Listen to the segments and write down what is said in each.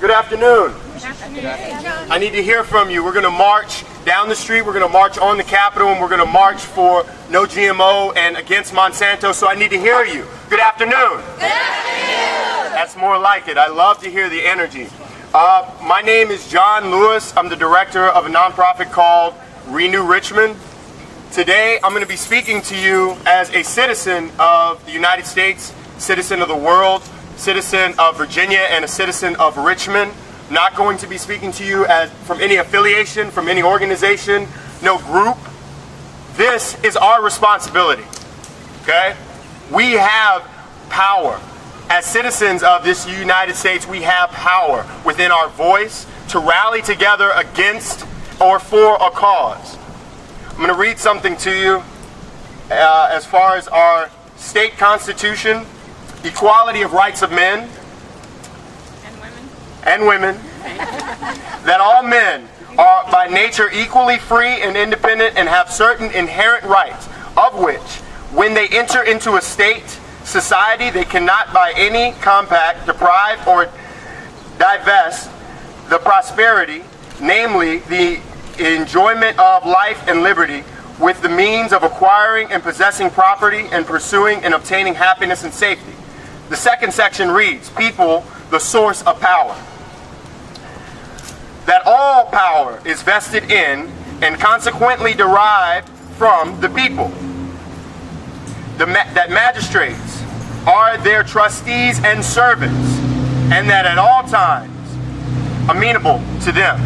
Good afternoon. I need to hear from you. We're going to march down the street, we're going to march on the Capitol, and we're going to march for no GMO and against Monsanto, so I need to hear you. Good afternoon. Good afternoon. That's more like it. I love to hear the energy. My name is John Lewis. I'm the director of a nonprofit called Renew Richmond. Today, I'm going to be speaking to you as a citizen of the United States, citizen of the world, citizen of Virginia, and a citizen of Richmond. I'm not going to be speaking to you as from any affiliation, from any organization, no group. This is our responsibility, okay? We have power. As citizens of this United States, we have power within our voice to rally together against or for a cause. I'm going to read something to you as far as our state constitution, equality of rights of men and women, that all men are by nature equally free and independent and have certain inherent rights, of which, when they enter into a state society, they cannot by any compact deprive or divest the prosperity, namely the enjoyment of life and liberty, with the means of acquiring and possessing property and pursuing and obtaining happiness and safety. The second section reads, people, the source of power. That all power is vested in and consequently derived from the people. That magistrates are their trustees and servants, and that at all times amenable to them.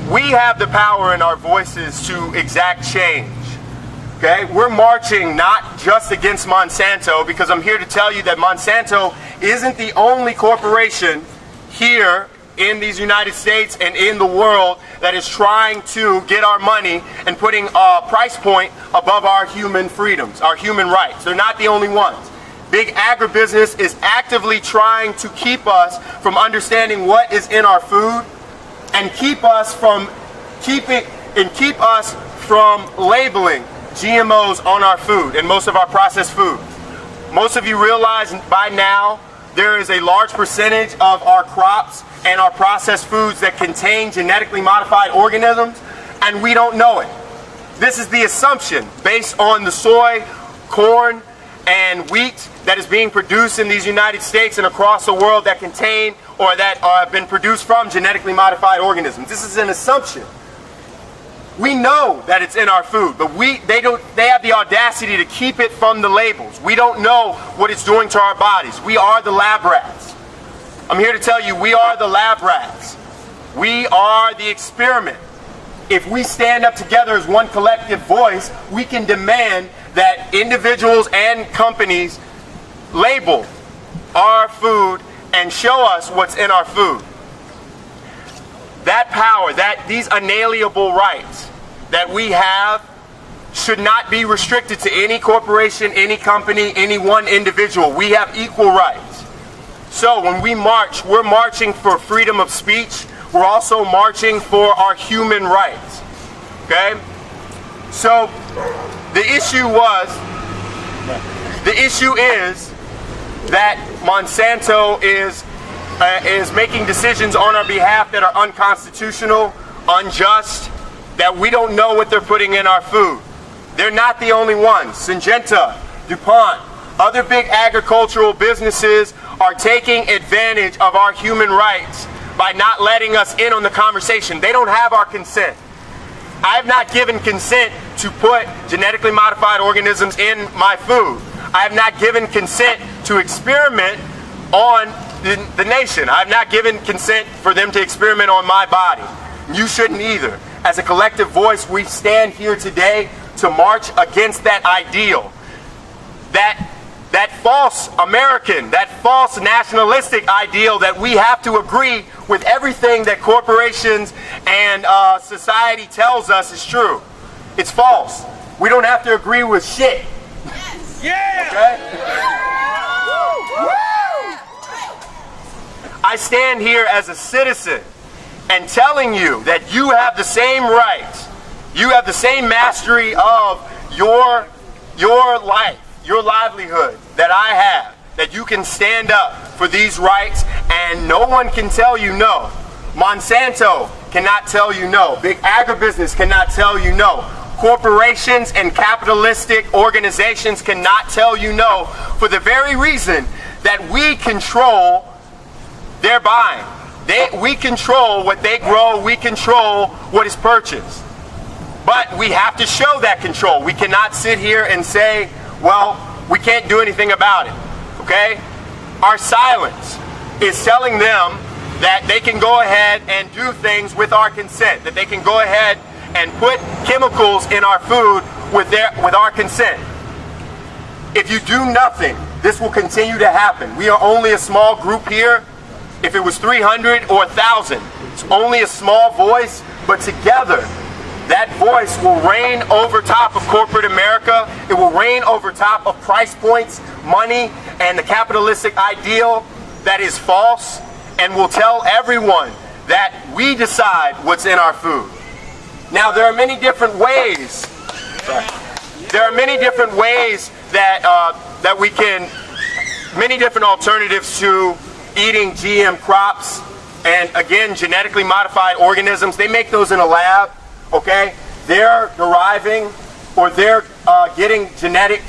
We have the power in our voices to exact change. Okay? We're marching not just against Monsanto, because I'm here to tell you that Monsanto isn't the only corporation here in these United States and in the world that is trying to get our money and putting a price point above our human freedoms, our human rights. They're not the only ones. Big Agribusiness is actively trying to keep us from understanding what is in our food and keep us from labeling GMOs on our food and most of our processed food. Most of you realize by now there is a large percentage of our crops and our processed foods that contain genetically modified organisms, and we don't know it. This is the assumption based on the soy, corn, and wheat that is being produced in these United States and across the world that contain or that have been produced from genetically modified organisms. This is an assumption. We know that it's in our food, but they have the audacity to keep it from the labels. We don't know what it's doing to our bodies. We are the lab rats. I'm here to tell you, we are the lab rats. We are the experiment. If we stand up together as one collective voice, we can demand that individuals and companies label our food and show us what's in our food. That power, these unalienable rights that we have should not be restricted to any corporation, any company, any one individual. We have equal rights. So when we march, we're marching for freedom of speech. We're also marching for our human rights. Okay? So the issue is that Monsanto is making decisions on our behalf that are unconstitutional, unjust, that we don't know what they're putting in our food. They're not the only ones. Syngenta, DuPont, other big agricultural businesses are taking advantage of our human rights by not letting us in on the conversation. They don't have our consent. I have not given consent to put genetically modified organisms in my food. I have not given consent to experiment on the nation. I have not given consent for them to experiment on my body. You shouldn't either. As a collective voice, we stand here today to march against that ideal. That false American, that false nationalistic ideal that we have to agree with everything that corporations and society tells us is true. It's false. We don't have to agree with shit. Yes. Yeah! Okay? I stand here as a citizen and telling you that you have the same rights, you have the same mastery of your life, your livelihood that I have, that you can stand up for these rights, and no one can tell you no. Monsanto cannot tell you no. Big agribusiness cannot tell you no. Corporations and capitalistic organizations cannot tell you no, for the very reason that we control their buying. We control what they grow, we control what is purchased. But we have to show that control. We cannot sit here and say, well, we can't do anything about it, okay? Our silence is telling them that they can go ahead and do things with our consent, that they can go ahead and put chemicals in our food with our consent. If you do nothing, this will continue to happen. We are only a small group here. If it was 300 or 1,000, it's only a small voice, but together, that voice will reign over top of corporate America. It will reign over top of price points, money, and the capitalistic ideal that is false, and will tell everyone that we decide what's in our food. Now, there are many different ways. There are many different ways that we can, many different alternatives to eating GM crops, and again, genetically modified organisms. They make those in a lab, okay? They're deriving, or they're getting genetic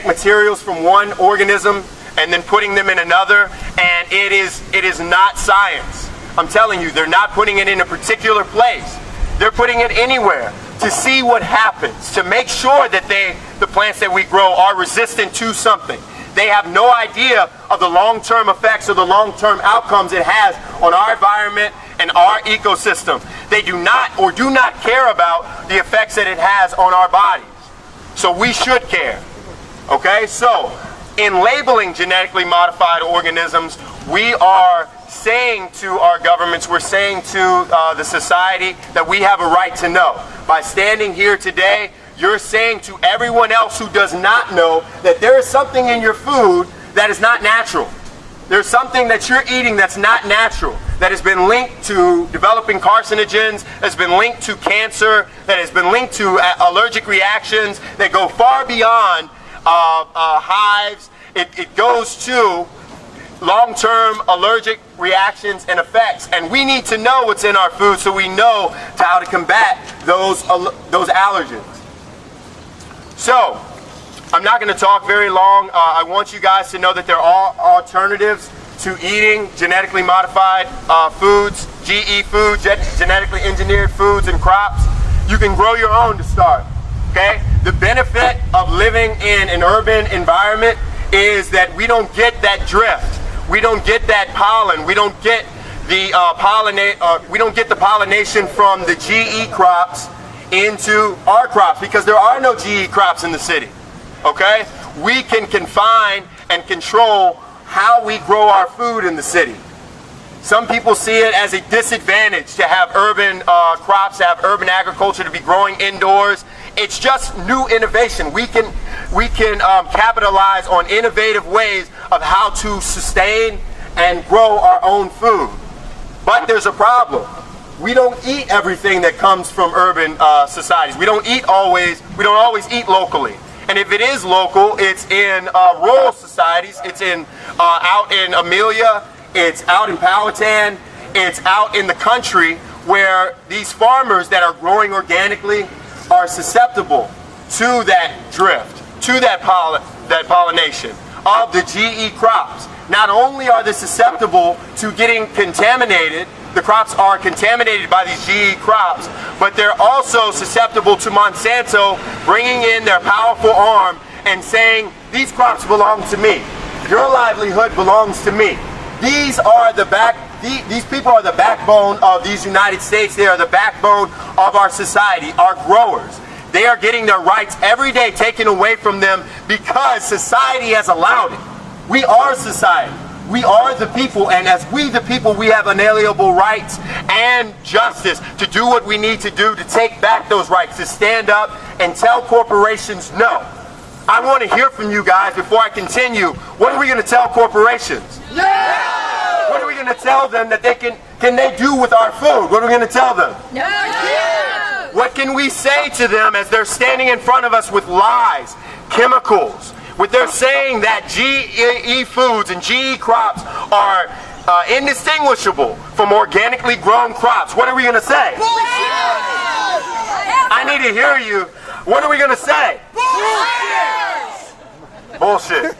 materials from one organism and then putting them in another, and it is not science. I'm telling you, they're not putting it in a particular place. They're putting it anywhere to see what happens, to make sure that the plants that we grow are resistant to something. They have no idea of the long-term effects or the long-term outcomes it has on our environment and our ecosystem. They do not or do not care about the effects that it has on our bodies. So we should care. Okay? So, in labeling genetically modified organisms, we are saying to our governments, we're saying to the society that we have a right to know. By standing here today, you're saying to everyone else who does not know that there is something in your food that is not natural. There's something that you're eating that's not natural, that has been linked to developing carcinogens, has been linked to cancer, that has been linked to allergic reactions that go far beyond hives. It goes to long-term allergic reactions and effects, and we need to know what's in our food so we know how to combat those allergens. So, I'm not going to talk very long. I want you guys to know that there are alternatives to eating genetically modified foods, GE foods, genetically engineered foods and crops. You can grow your own to start, okay? The benefit of living in an urban environment is that we don't get that drift. We don't get that pollen. We don't get the pollination from the GE crops into our crops, because there are no GE crops in the city, okay? We can confine and control how we grow our food in the city. Some people see it as a disadvantage to have urban crops, to have urban agriculture, to be growing indoors. It's just new innovation. We can capitalize on innovative ways of how to sustain and grow our own food. But there's a problem. We don't eat everything that comes from urban societies. We don't always eat locally. And if it is local, it's in rural societies. It's out in Amelia. It's out in Powhatan. It's out in the country where these farmers that are growing organically are susceptible to that drift, to that pollination of the GE crops. Not only are they susceptible to getting contaminated, the crops are contaminated by these GE crops, but they're also susceptible to Monsanto bringing in their powerful arm and saying, these crops belong to me. Your livelihood belongs to me. These people are the backbone of these United States. They are the backbone of our society, our growers. They are getting their rights every day taken away from them because society has allowed it. We are society. We are the people, and as we the people, we have unalienable rights and justice to do what we need to do to take back those rights, to stand up and tell corporations no. I want to hear from you guys before I continue. What are we going to tell corporations? No! What are we going to tell them that they can they do with our food? What are we going to tell them? No! What can we say to them as they're standing in front of us with lies, chemicals, with their saying that GE foods and GE crops are indistinguishable from organically grown crops, what are we going to say? I need to hear you. What are we going to say? Bullshit.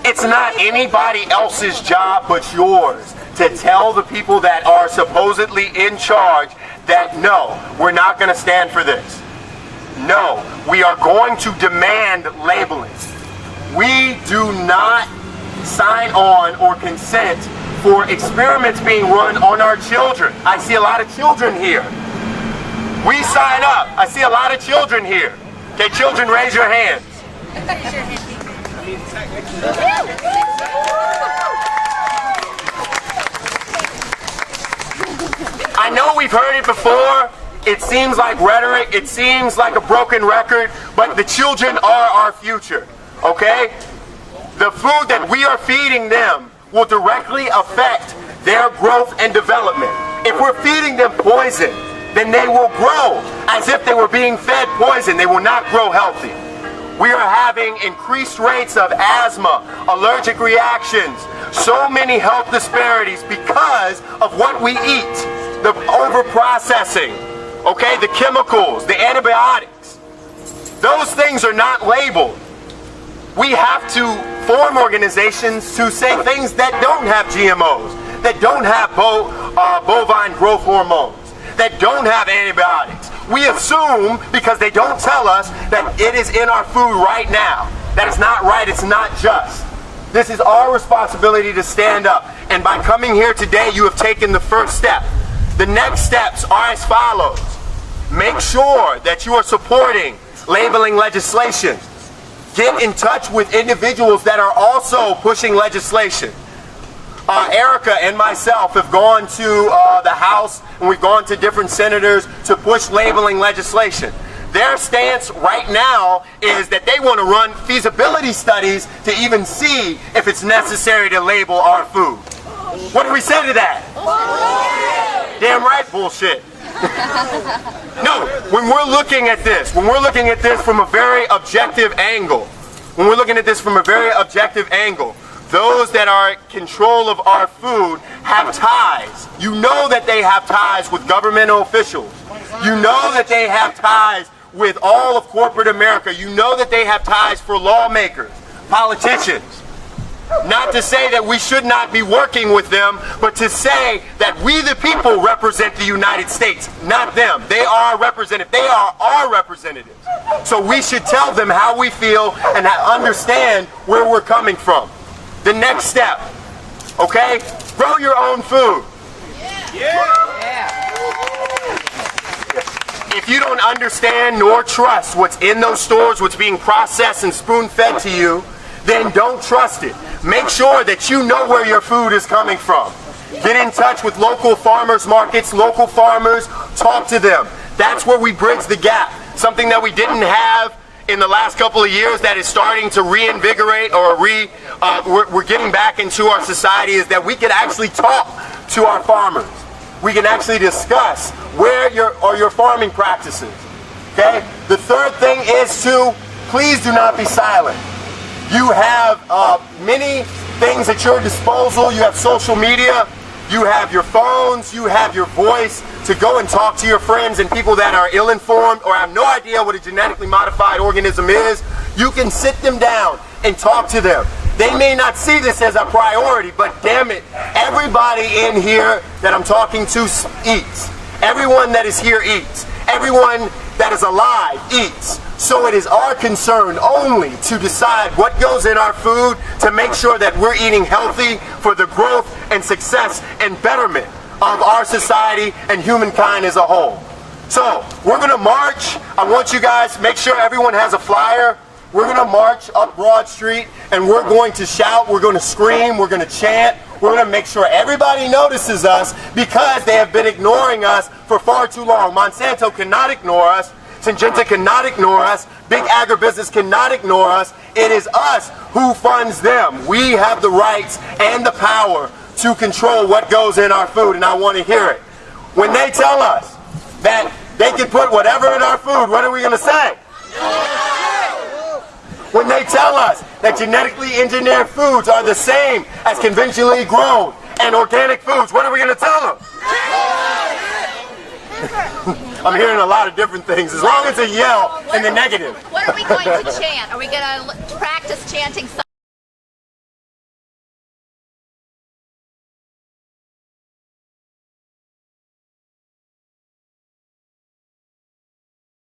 It's not anybody else's job but yours to tell the people that are supposedly in charge that no, we're not going to stand for this. No, we are going to demand labeling. We do not sign on or consent for experiments being run on our children. I see a lot of children here. We sign up. I see a lot of children here. Okay, children, raise your hands. I know we've heard it before. It seems like rhetoric. It seems like a broken record, but the children are our future, okay? The food that we are feeding them will directly affect their growth and development. If we're feeding them poison, then they will grow as if they were being fed poison. They will not grow healthy. We are having increased rates of asthma, allergic reactions, so many health disparities because of what we eat, the over-processing, okay, the chemicals, the antibiotics. Those things are not labeled. We have to form organizations to say things that don't have GMOs, that don't have bovine growth hormones, that don't have antibiotics. We assume, because they don't tell us, that it is in our food right now. That is not right, it's not just. This is our responsibility to stand up. And by coming here today, you have taken the first step. The next steps are as follows. Make sure that you are supporting labeling legislation. Get in touch with individuals that are also pushing legislation. Erica and myself have gone to the House, and we've gone to different senators to push labeling legislation. Their stance right now is that they want to run feasibility studies to even see if it's necessary to label our food. What do we say to that? Damn right, bullshit. No, when we're looking at this from a very objective angle, those that are in control of our food have ties. You know that they have ties with governmental officials. You know that they have ties with all of corporate America. You know that they have ties for lawmakers, politicians. Not to say that we should not be working with them, but to say that we the people represent the United States, not them. They are representative. They are our representatives. So we should tell them how we feel and understand where we're coming from. The next step, okay? Grow your own food. If you don't understand nor trust what's in those stores, what's being processed and spoon-fed to you, then don't trust it. Make sure that you know where your food is coming from. Get in touch with local farmers markets, local farmers, talk to them. That's where we bridge the gap. Something that we didn't have in the last couple of years that is starting to reinvigorate or we're getting back into our society is that we can actually talk to our farmers. We can actually discuss where are your farming practices. Okay? The third thing is to please do not be silent. You have many things at your disposal. You have social media, you have your phones, you have your voice to go and talk to your friends and people that are ill-informed or have no idea what a genetically modified organism is. You can sit them down and talk to them. They may not see this as a priority, but damn it, everybody in here that I'm talking to eats. Everyone that is here eats. Everyone that is alive eats. So it is our concern only to decide what goes in our food to make sure that we're eating healthy for the growth and success and betterment of our society and humankind as a whole. So we're going to march. I want you guys, make sure everyone has a flyer. We're going to march up Broad Street and we're going to shout, we're going to scream, we're going to chant. We're going to make sure everybody notices us because they have been ignoring us for far too long. Monsanto cannot ignore us. Syngenta cannot ignore us. Big Agribusiness cannot ignore us. It is us who funds them. We have the rights and the power to control what goes in our food, and I want to hear it. When they tell us that they can put whatever in our food, what are we going to say? when they tell us that genetically engineered foods are the same as conventionally grown and organic foods? What are we going to tell them? I'm hearing a lot of different things, as long as it's a yell in the negative. What are we going to chant? Are we going to practice chanting